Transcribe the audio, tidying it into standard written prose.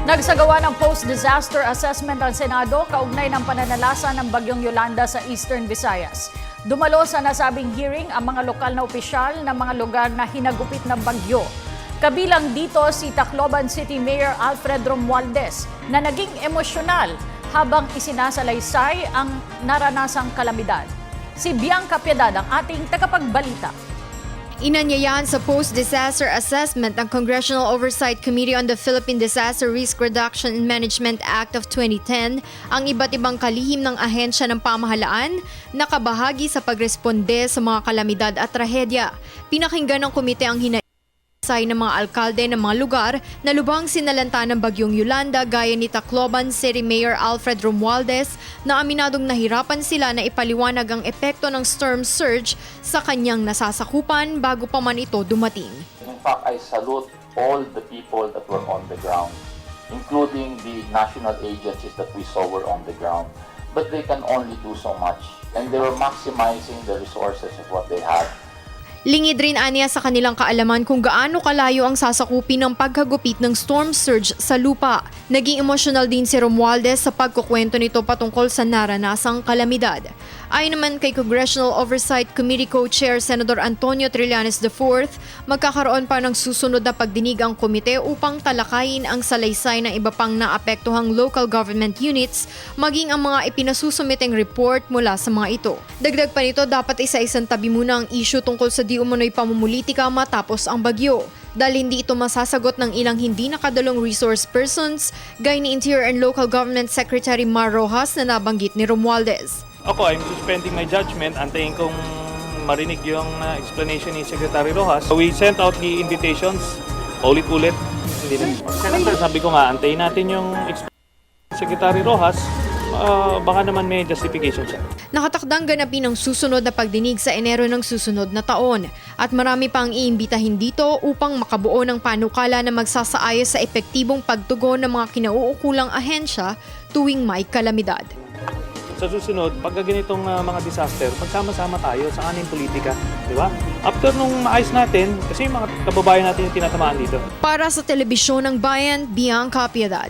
Nagsagawa ng post-disaster assessment ang Senado kaugnay ng pananalasa ng Bagyong Yolanda sa Eastern Visayas. Dumalo sa nasabing hearing ang mga lokal na opisyal ng mga lugar na hinagupit ng bagyo. Kabilang dito si Tacloban City Mayor Alfred Romualdez na naging emosyonal habang isinasalaysay ang naranasang kalamidad. Si Bianca Piedad ang ating tagapagbalita. Inanyayahan sa post-disaster assessment ng Congressional Oversight Committee on the Philippine Disaster Risk Reduction and Management Act of 2010 ang iba't ibang kalihim ng ahensya ng pamahalaan na kabahagi sa pagresponde sa mga kalamidad at trahedya. Pinakinggan ng komite ang ng mga alkalde ng mga lugar na lubhang sinalanta ng Bagyong Yolanda gaya ni Tacloban City Mayor Alfred Romualdez na aminadong nahirapan sila na ipaliwanag ang epekto ng storm surge sa kanyang nasasakupan bago pa man ito dumating. In fact, I salute all the people that were on the ground, including the national agencies that we saw were on the ground. But they can only do so much, and they were maximizing the resources of what they had. Lingid rin aniya sa kanilang kaalaman kung gaano kalayo ang sasakupin ng pagkagupit ng storm surge sa lupa. Naging emosyonal din si Romualdez sa pagkukwento nito patungkol sa naranasang kalamidad. Ayon naman kay Congressional Oversight Committee Co-Chair Senator Antonio Trillanes IV, magkakaroon pa ng susunod na pagdinig ang komite upang talakayin ang salaysay ng iba pang naapektuhang local government units maging ang mga ipinasusumiteng report mula sa mga ito. Dagdag pa nito, dapat isa-isang tabi muna ang issue tungkol sa di umano'y pamumulitika matapos ang bagyo dahil hindi ito masasagot ng ilang hindi nakadalong resource persons gaya ni Interior and Local Government Secretary Mar Rojas na nabanggit ni Romualdez. Ako, I'm suspending my judgment. Antayin kong marinig yung explanation ni Secretary Rojas. We sent out the invitations. Ulit-ulit. Hindi na. Senator, sabi ko nga, antayin natin yung Secretary Rojas. Baka naman may justification siya. Nakatakdang ganapin ang susunod na pagdinig sa Enero ng susunod na taon at marami pang iimbitahin dito upang makabuo ng panukala na magsasaayos sa epektibong pagtugon ng mga kinauukulang ahensya tuwing may kalamidad. Sa susunod, pag ganitong mga disaster, magsama-sama tayo sa aning politika, di ba? After nung maayos natin, kasi yung mga kababayan natin yung tinatamaan dito. Para sa Telebisyon ng Bayan, Bianca Piedad.